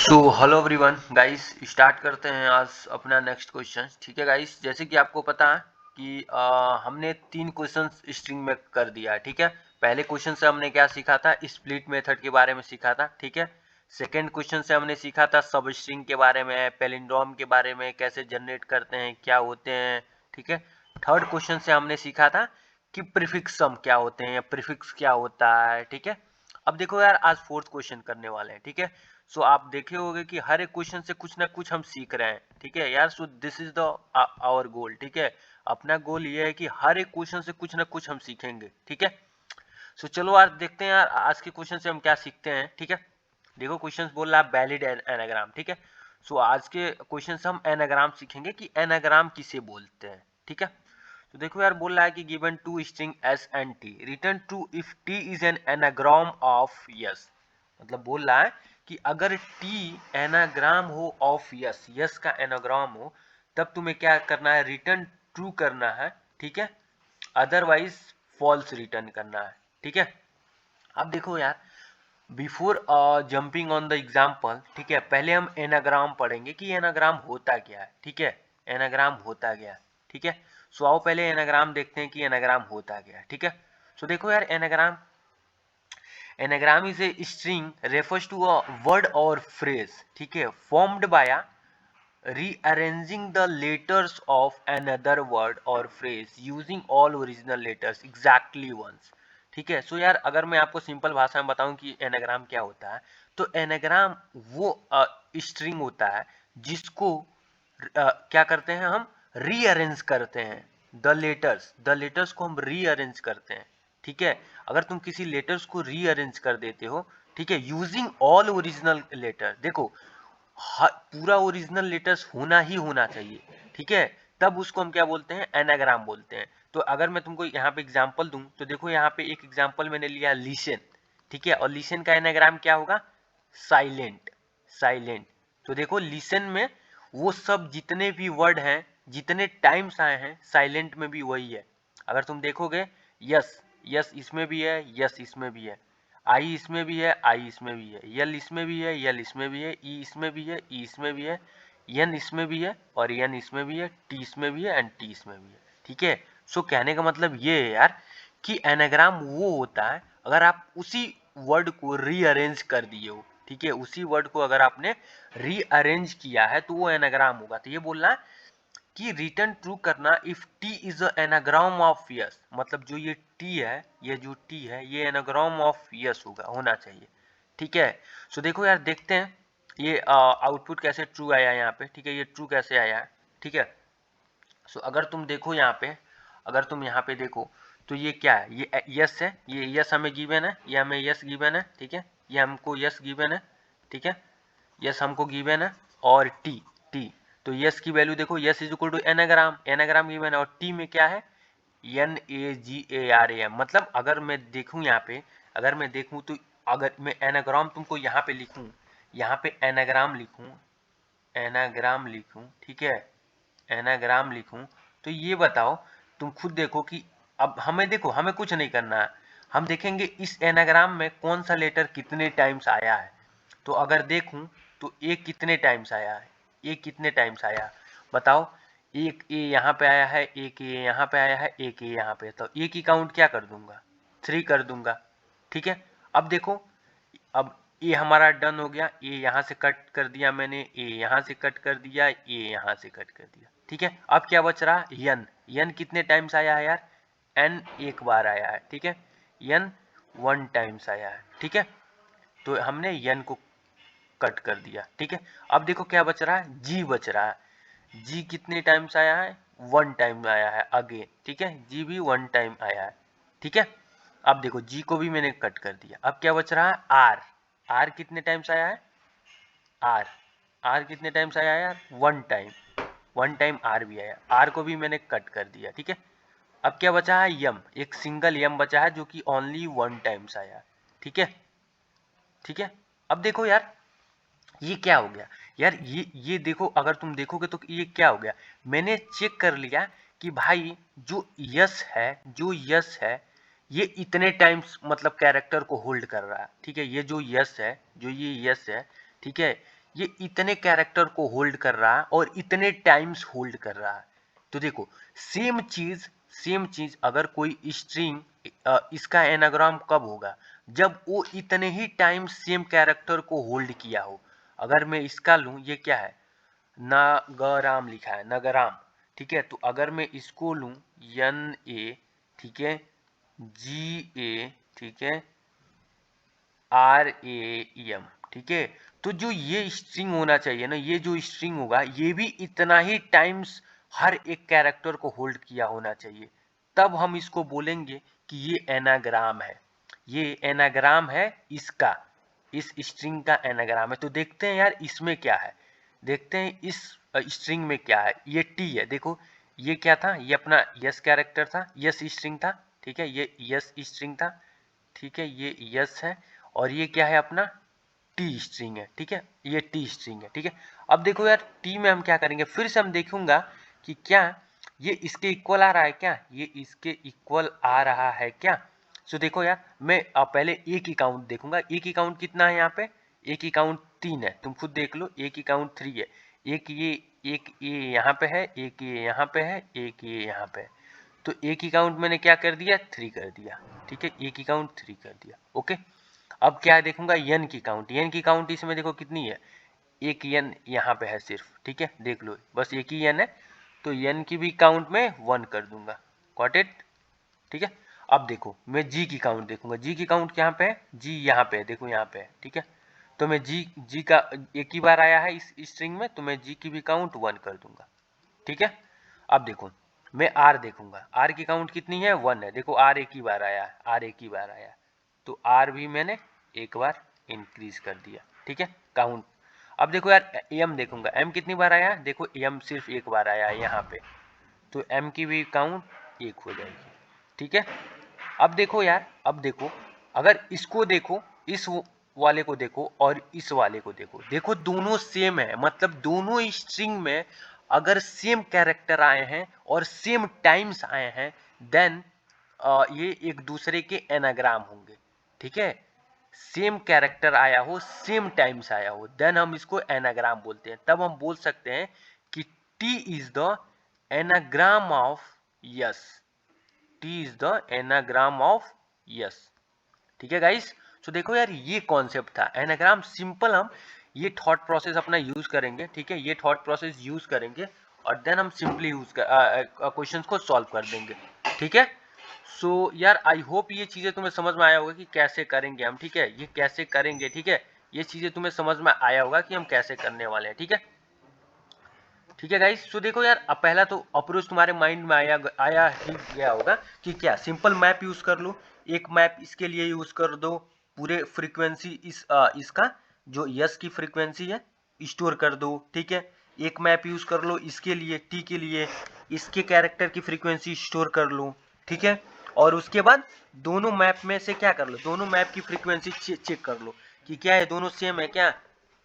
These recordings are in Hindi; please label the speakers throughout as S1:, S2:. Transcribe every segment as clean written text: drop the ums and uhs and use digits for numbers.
S1: So hello everyone guys, start करते हैं आज अपना नेक्स्ट क्वेश्चन। ठीक है गाइस, जैसे कि आपको पता है कि हमने 3 क्वेश्चंस स्ट्रिंग में कर दिया है। ठीक है, पहले क्वेश्चन से हमने क्या सीखा था, स्प्लिट मेथड के बारे में सीखा था। ठीक है, सेकेंड क्वेश्चन से हमने सीखा था सब स्ट्रिंग के बारे में, पैलिंड्रोम के बारे में, कैसे जनरेट करते हैं, क्या होते हैं। ठीक है, थर्ड क्वेश्चन से हमने सीखा था कि प्रीफिक्स सम क्या होते हैं या प्रीफिक्स क्या होता है। ठीक है, अब देखो यार, आज फोर्थ क्वेश्चन करने वाले हैं। ठीक है, सो आप देखे होंगे कि हर एक क्वेश्चन से कुछ ना कुछ हम सीख रहे हैं। ठीक है यार, so this is the our goal. ठीक है, अपना गोल ये है कि हर एक क्वेश्चन से कुछ ना कुछ हम सीखेंगे। ठीक है, सो चलो आज देखते हैं यार आज के क्वेश्चन से हम क्या सीखते हैं। ठीक है, देखो क्वेश्चन बोल रहा है वैलिड एनाग्राम। ठीक है, सो आज के क्वेश्चन से हम एनाग्राम सीखेंगे कि एनाग्राम किसे बोलते हैं। ठीक है, तो देखो यार, बोल रहा है कि given two string s and t return true if t is an anagram of s. मतलब बोल रहा है कि अगर टी एनाग्राम हो ऑफ यस, यस का एनाग्राम हो, तब तुम्हें क्या करना है, रिटर्न ट्रू करना है। ठीक है, अदरवाइज फॉल्स रिटर्न करना है। ठीक है, अब देखो यार, before jumping on the example, ठीक है, पहले हम एनाग्राम पढ़ेंगे कि एनाग्राम होता क्या है। ठीक है, एनाग्राम होता क्या है। ठीक है, सो आओ पहले एनाग्राम देखते हैं कि एनाग्राम होता क्या है। ठीक है, सो देखो यार, anagram anagram is a string refers to a word और फ्रेज, ठीक है, formed by rearranging the letters of another word or phrase using all original letters exactly once। ठीक है, सो यार अगर मैं आपको सिंपल भाषा में बताऊं कि एनाग्राम क्या होता है, तो एनाग्राम वो स्ट्रिंग होता है जिसको क्या करते हैं, हम रीअरेंज करते हैं। द लेटर्स को हम रीअरेंज करते हैं। ठीक है, अगर तुम किसी लेटर्स को रीअरेंज कर देते हो, ठीक है, यूजिंग ऑल ओरिजिनल लेटर, देखो पूरा ओरिजिनल लेटर्स होना ही होना चाहिए। ठीक है, तब उसको हम क्या बोलते हैं, एनाग्राम बोलते हैं। तो अगर मैं तुमको यहाँ पे एग्जांपल दूं, तो देखो यहाँ पे एक एग्जांपल मैंने लिया लिसन। ठीक है, और लिसन का एनाग्राम क्या होगा, साइलेंट। साइलेंट, तो देखो लिसन में वो सब जितने भी वर्ड हैं, जितने टाइम्स आए हैं, साइलेंट में भी वही है। अगर तुम देखोगे, यस, यस इसमें भी है, यस इसमें भी है, आई इसमें भी है, आई इसमें भी है, यल इसमें भी है, यल इसमें भी है, ई इसमें भी है, ई इसमें भी है, यन इसमें भी है, और यन इसमें भी है, टी इसमें भी है, एंड टी इसमें भी है। ठीक है, सो कहने का मतलब ये है यार कि एनाग्राम वो होता है अगर आप उसी वर्ड को रीअरेंज कर दिए हो। ठीक है, उसी वर्ड को अगर आपने रीअरेंज किया है तो वो एनाग्राम होगा। तो ये बोलना कि रिटर्न ट्रू करना if t is anagram of s, मतलब जो ये टी है, ये जो टी है, ये एनाग्राम ऑफ यस होगा, होना चाहिए। ठीक है, सो देखो यार, देखते हैं ये आउटपुट कैसे ट्रू आया है यहाँ पे। ठीक है, ये ट्रू कैसे आया है। ठीक है, सो अगर तुम देखो यहाँ पे, अगर तुम यहाँ पे देखो, तो ये क्या है, ये यस है, ये यस हमें गिवन है, ये हमें यस गिवन है। ठीक है, ये हमको यस गिवन है। ठीक है, यस हमको गिवन है, और टी, टी, तो यस की वैल्यू देखो, s is equal to anagram, anagram given है, और टी में क्या है, NAGARAM। मतलब अगर मैं देखूं यहाँ पे, अगर मैं देखूं तो अगर मैं एनाग्राम तुमको यहाँ पे लिखूं, यहाँ पे एनाग्राम लिखूं, एनाग्राम लिखूं, ठीक है, एनाग्राम लिखूं, तो ये बताओ, तुम खुद देखो कि अब हमें, देखो हमें कुछ नहीं करना है, हम देखेंगे इस एनाग्राम में कौन सा लेटर कितने टाइम्स आया है। तो अगर देखूं तो ए कितने टाइम्स आया है, ए कितने टाइम्स आया, बताओ। एक ए यहाँ पे आया है, एक ए यहाँ पे आया है, एक ए यहाँ पे, तो ए की काउंट क्या कर दूंगा, 3 कर दूंगा। ठीक है, अब देखो, अब ए हमारा डन हो गया, ए यहाँ से कट कर दिया मैंने, ए यहाँ से कट कर दिया, ए यहाँ से कट कर दिया। ठीक है, अब क्या बच रहा, यन, यन कितने टाइम्स आया है यार, एन एक बार आया है। ठीक है, यन 1 टाइम्स आया है। ठीक है, तो हमने यन को कट कर दिया। ठीक है, अब देखो क्या बच रहा है, जी बच रहा है। जी कितने टाइम्स आया है, 1 टाइम आया है अगेन। ठीक है, जी भी 1 टाइम आया है। ठीक है, अब देखो जी को भी मैंने कट कर दिया, अब क्या बच रहा है, आर, आर कितने टाइम्स आया है, आर, आर कितने टाइम्स आया है यार, 1 टाइम, 1 टाइम आर भी आया, आर को भी मैंने कट कर दिया। ठीक है, अब क्या बचा है, यम, एक सिंगल यम बचा है जो कि ओनली 1 टाइम्स आया। ठीक है, ठीक है, अब देखो यार, ये क्या हो गया यार, ये देखो, अगर तुम देखोगे तो ये क्या हो गया, मैंने चेक कर लिया कि भाई जो यस है, जो यस है, ये इतने टाइम्स मतलब कैरेक्टर को होल्ड कर रहा है। ठीक है, ये जो यस है, जो ये यस है, ठीक है, ये इतने कैरेक्टर को होल्ड कर रहा है और इतने टाइम्स होल्ड कर रहा है। तो देखो सेम चीज अगर कोई स्ट्रिंग, इसका एनाग्राम कब होगा, जब वो इतने ही टाइम सेम कैरेक्टर को होल्ड किया हो। अगर मैं इसका लूं, ये क्या है, नगराम लिखा है, नगराम, ठीक है। तो अगर मैं इसको लूं NA, ठीक है, GA, ठीक है, RAM, ठीक है, तो जो ये स्ट्रिंग होना चाहिए ना, ये जो स्ट्रिंग होगा ये भी इतना ही टाइम्स हर एक कैरेक्टर को होल्ड किया होना चाहिए, तब हम इसको बोलेंगे कि ये एनाग्राम है। ये एनाग्राम है इसका, इस स्ट्रिंग का एनाग्राम है। तो देखते हैं यार इसमें क्या है, देखते हैं इस स्ट्रिंग में क्या है। ये T है, देखो ये क्या था, ये अपना यस कैरेक्टर था, यस स्ट्रिंग था, ठीक है, ये यस स्ट्रिंग था, ठीक है, ये यस है, और ये क्या है अपना टी स्ट्रिंग है, ठीक है, ये टी स्ट्रिंग है, ठीक है। अब देखो यार टी में हम क्या करेंगे, फिर से हम देखूंगा कि क्या ये इसके इक्वल आ रहा है, क्या ये इसके इक्वल आ रहा है क्या। सो देखो यार मैं पहले ए की काउंट देखूंगा, ए की काउंट कितना है यहाँ पे, ए की काउंट 3 है, तुम खुद देख लो, ए की काउंट 3 है, एक ये यहाँ पे है, एक ये यहाँ पे है, एक ये यहाँ पे है। तो ए की काउंट मैंने क्या कर दिया, 3 कर दिया, ठीक है, ए की काउंट 3 कर दिया, ओके। अब क्या देखूंगा, यन की काउंट, यन की काउंट इसमें देखो कितनी है, एक यन यहाँ पे है सिर्फ, ठीक है, देख लो बस एक ही यन है, तो यन की भी काउंट में 1 कर दूंगा, गॉट इट, ठीक है। अब देखो मैं जी की काउंट देखूंगा, जी की काउंट कहाँ पे है, जी यहाँ पे है, देखो यहाँ पे है, ठीक है। तो मैं जी का एक ही बार आया है इस स्ट्रिंग में, तो मैं जी की भी काउंट 1 कर दूंगा, ठीक है। अब देखो मैं आर देखूंगा, आर की काउंट कितनी है, 1 है, देखो आर एक ही बार आया है, आर एक ही बार आया है, तो आर भी मैंने एक बार इंक्रीज कर दिया, ठीक है, काउंट। अब देखो यार एम देखूंगा, एम कितनी बार आया, देखो एम सिर्फ एक बार आया है यहाँ पे, तो एम की भी काउंट 1 हो जाएगी, ठीक है। अब देखो यार, अब देखो अगर इसको देखो, इस वाले को देखो और इस वाले को देखो, देखो दोनों सेम है, मतलब दोनों स्ट्रिंग में अगर सेम कैरेक्टर आए हैं और सेम टाइम्स आए हैं, देन ये एक दूसरे के एनाग्राम होंगे, ठीक है। सेम कैरेक्टर आया हो, सेम टाइम्स आया हो, देन हम इसको एनाग्राम बोलते हैं, तब हम बोल सकते हैं कि T is the anagram of yes, T is the anagram of yes, ठीक है गाइस। सो देखो यार ये कॉन्सेप्ट था एनाग्राम, सिंपल हम ये थॉट प्रोसेस अपना यूज करेंगे, ठीक है, ये थॉट प्रोसेस यूज करेंगे और देन हम सिंपली यूज क्वेश्चंस को सॉल्व कर देंगे, ठीक है। सो यार आई होप ये चीजें तुम्हें समझ में आया होगा कि कैसे करेंगे हम, ठीक है, ये कैसे करेंगे, ठीक है, ये चीजें तुम्हें समझ में आया होगा कि हम कैसे करने वाले हैं, ठीक है, ठीक है गाइस। सो देखो यार अब पहला तो अप्रोच तुम्हारे माइंड में आया ही गया होगा कि क्या सिंपल मैप यूज कर लो, एक मैप इसके लिए यूज कर दो, पूरे फ्रीक्वेंसी इसका जो यस की फ्रीक्वेंसी है स्टोर कर दो, ठीक है। एक मैप यूज कर लो इसके लिए, टी के लिए इसके कैरेक्टर की फ्रीक्वेंसी स्टोर कर लो, ठीक है। और उसके बाद दोनों मैप में से क्या कर लो, दोनों मैप की फ्रीक्वेंसी चेक कर लो कि क्या है, दोनों सेम है क्या,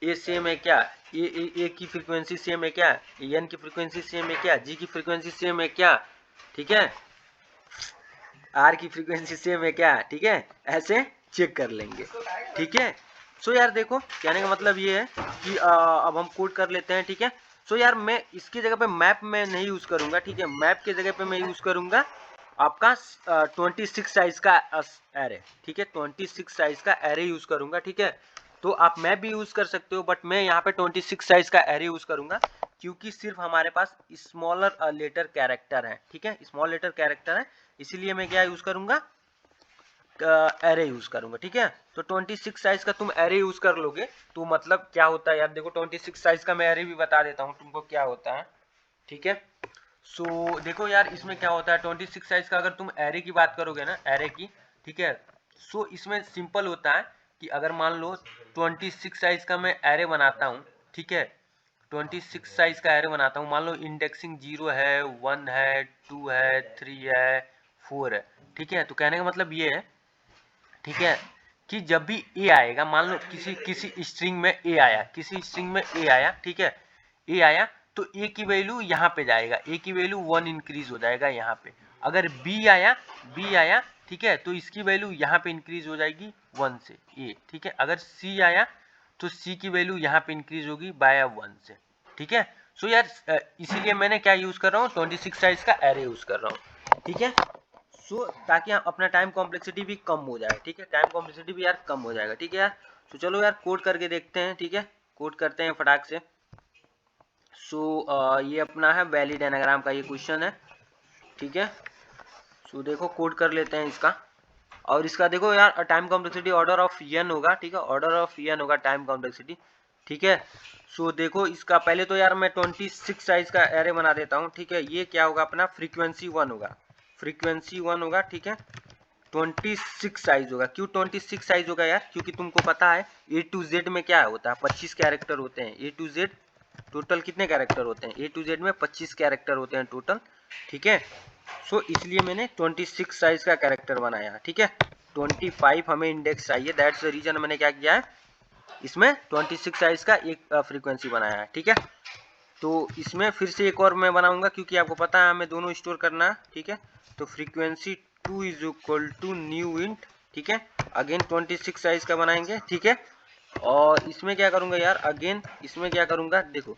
S1: ए सेम है क्या, ए की फ्रीक्वेंसी सेम है क्या, एन की फ्रीक्वेंसी सेम है क्या, जी की फ्रीक्वेंसी सेम है क्या, ठीक है, आर की फ्रीक्वेंसी सेम है क्या, ठीक है, ऐसे चेक कर लेंगे, ठीक है। सो यार देखो कहने का मतलब ये है कि अब हम कोड कर लेते हैं, ठीक है। सो यार मैं इसकी जगह पे मैप में नहीं यूज करूंगा, ठीक है, मैप की जगह पे मैं यूज करूंगा आपका 26 साइज का एरे, ठीक है, 26 साइज का एरे यूज करूंगा, ठीक है। तो आप मैप भी यूज कर सकते हो, बट मैं यहाँ पे 26 साइज का एरे यूज करूंगा क्योंकि सिर्फ हमारे पास स्मॉलर लेटर कैरेक्टर है, ठीक है, स्मॉल लेटर कैरेक्टर है, इसीलिए मैं क्या यूज करूंगा, एरे यूज करूंगा, ठीक है। तो 26 साइज का तुम एरे यूज कर लोगे तो मतलब क्या होता है यार, देखो 26 साइज का मैं एरे भी बता देता हूँ तुमको क्या होता है, ठीक है। सो देखो यार इसमें क्या होता है, 26 साइज का अगर तुम एरे की बात करोगे ना, एरे की, ठीक है, सो इसमें सिंपल होता है कि अगर मान लो 26 साइज का मैं एरे बनाता हूँ, ठीक है, 26 साइज का एरे बनाता हूँ, मान लो इंडेक्सिंग 0 है, 1 है, 2 है, 3 है, 4 है, ठीक है। तो कहने का मतलब ये है, ठीक है, कि जब भी ए आएगा, मान लो किसी किसी स्ट्रिंग में ए आया, किसी स्ट्रिंग में ए आया, ठीक है, ए आया तो ए की वैल्यू यहाँ पे जाएगा, ए की वैल्यू 1 इंक्रीज हो जाएगा यहाँ पे। अगर बी आया, ठीक है, तो इसकी वैल्यू यहाँ पे इंक्रीज हो जाएगी 1 से ए, ठीक है। अगर सी आया तो सी की वैल्यू यहाँ पे इंक्रीज होगी बाय 1 से, ठीक है। सो यार इसीलिए मैंने क्या यूज कर रहा हूँ, 26 साइज का एरे यूज कर रहा हूँ, ठीक है। सो ताकि अपना टाइम कॉम्प्लेक्सिटी भी कम हो जाए, ठीक है, टाइम कॉम्प्लेक्सिटी भी यार कम हो जाएगा, ठीक है यार। तो चलो यार कोड करके देखते हैं, ठीक है, कोड करते हैं फटाक से। सो ये अपना है वैलिड एनाग्राम का ये क्वेश्चन है, ठीक है। सो देखो कोड कर लेते हैं इसका, और इसका देखो यार time complexity order of n होगा, ठीक है, ऑर्डर ऑफ एन होगा टाइम कॉम्प्लेक्सिटी, ठीक है। सो देखो इसका पहले तो यार मैं 26 साइज का एरे बना देता हूँ, ठीक है। ये क्या होगा अपना फ्रीक्वेंसी 1 होगा, फ्रीक्वेंसी 1 होगा, ठीक है। 26 साइज होगा, क्यों 26 साइज होगा यार, क्योंकि तुमको पता है ए टू जेड में क्या होता है, 25 कैरेक्टर होते हैं। ए टू जेड टोटल कितने कैरेक्टर होते हैं, ए टू जेड में 25 कैरेक्टर होते हैं टोटल, ठीक है। सो इसलिए मैंने 26 साइज का कैरेक्टर बनाया, ठीक है। 25 हमें इंडेक्स चाहिए, दैट्स द रीजन मैंने क्या किया है, इसमें 26 साइज का एक फ्रीक्वेंसी बनाया है, ठीक है। तो इसमें फिर से एक और मैं बनाऊंगा, क्योंकि आपको पता है हमें दोनों स्टोर करना है, ठीक है। तो frequency 2 is equal to new int, ठीक है, अगेन 26 साइज का बनाएंगे, ठीक है। और इसमें क्या करूंगा यार, अगेन इसमें क्या करूंगा, देखो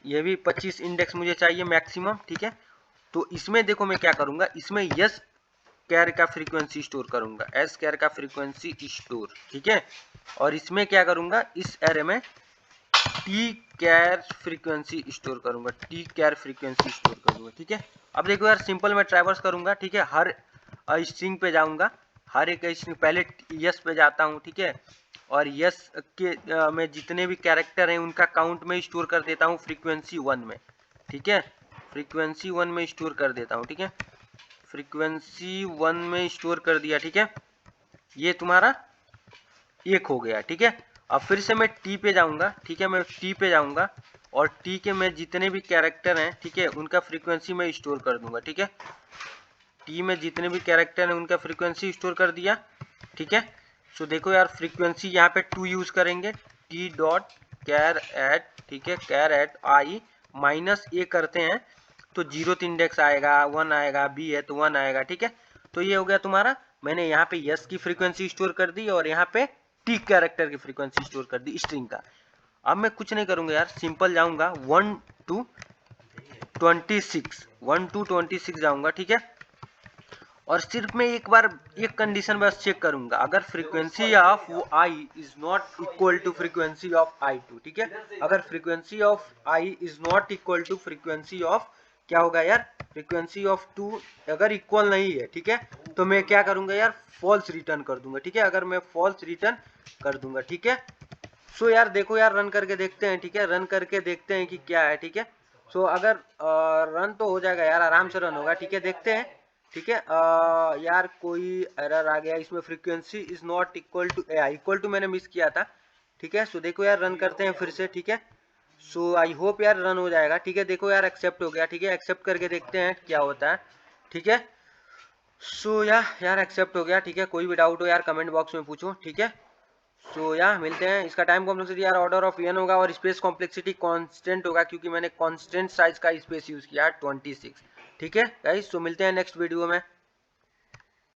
S1: ये भी 25 इंडेक्स मुझे चाहिए मैक्सिमम, ठीक है। तो इसमें देखो मैं क्या करूंगा, इसमें यस कैर का फ्रीक्वेंसी स्टोर करूंगा, एस कैर का फ्रीक्वेंसी स्टोर, ठीक है। और इसमें क्या करूंगा, इस एरे में टी कैर फ्रीक्वेंसी स्टोर करूंगा, टी कैर फ्रीक्वेंसी स्टोर करूंगा, ठीक है। अब देखो यार सिंपल मैं ट्रैवर्स करूंगा, ठीक है, हर स्ट्रिंग पे जाऊंगा, हर एक स्ट्रिंग पहले यस पे जाता हूं, ठीक है। और यस के में जितने भी कैरेक्टर हैं उनका काउंट में स्टोर कर देता हूं फ्रीक्वेंसी 1 में, ठीक है, फ्रीक्वेंसी 1 में स्टोर कर देता हूं, ठीक है, फ्रीक्वेंसी 1 में स्टोर कर दिया, ठीक है। ये तुम्हारा एक हो गया, ठीक है। अब फिर से मैं टी पे जाऊंगा, ठीक है, मैं टी पे जाऊंगा और टी के में जितने भी कैरेक्टर हैं, ठीक है, उनका फ्रीक्वेंसी में स्टोर कर दूंगा, ठीक है। टी में जितने भी कैरेक्टर हैं उनका फ्रीक्वेंसी स्टोर कर दिया, ठीक है। सो देखो यार फ्रीक्वेंसी यहाँ पे 2 यूज करेंगे, टी डॉट कैर एट, ठीक है, कैर एट आई माइनस ए करते हैं तो 0th इंडेक्स आएगा, 1 आएगा, बी है तो 1 आएगा, ठीक है। तो ये हो गया तुम्हारा, मैंने यहाँ पे यस की फ्रीक्वेंसी स्टोर कर दी और यहाँ पे टी कैरेक्टर की फ्रीक्वेंसी स्टोर कर दी स्ट्रिंग का। अब मैं कुछ नहीं करूंगा यार, सिंपल जाऊंगा 1 to 26 जाऊंगा, ठीक है। और सिर्फ मैं एक बार एक कंडीशन बस चेक करूंगा, अगर frequency of i is not equal to frequency of i two, ठीक है, अगर frequency of i is not equal to frequency of, क्या होगा यार, फ्रीक्वेंसी ऑफ 2 अगर इक्वल नहीं है, ठीक है, तो मैं क्या करूंगा यार, फॉल्स रिटर्न कर दूंगा, ठीक है, अगर मैं फॉल्स रिटर्न कर दूंगा, ठीक है। सो यार देखो यार रन करके देखते हैं, ठीक है, रन करके देखते हैं कि क्या है, ठीक है। सो अगर रन तो हो जाएगा यार, आराम से रन होगा, ठीक है, देखते हैं, ठीक है। यार कोई एरर आ गया इसमें, frequency is not equal to a, equal to मैंने मिस किया था, ठीक है। सो देखो यार रन करते हैं फिर से, ठीक है। सो आई होप यार रन हो जाएगा, ठीक है। देखो यार एक्सेप्ट हो गया, ठीक है, एक्सेप्ट करके देखते हैं क्या होता है, ठीक है। सो यार एक्सेप्ट हो गया, ठीक है। कोई भी डाउट हो यार कमेंट बॉक्स में पूछो, ठीक है। सो मिलते हैं। इसका टाइम कॉम्प्लेक्सिटी यार ऑर्डर ऑफ एन होगा और स्पेस कॉम्प्लेक्सिटी कांस्टेंट होगा, क्योंकि मैंने कांस्टेंट साइज का स्पेस यूज किया 26, ठीक है गाइस। सो मिलते हैं नेक्स्ट वीडियो में।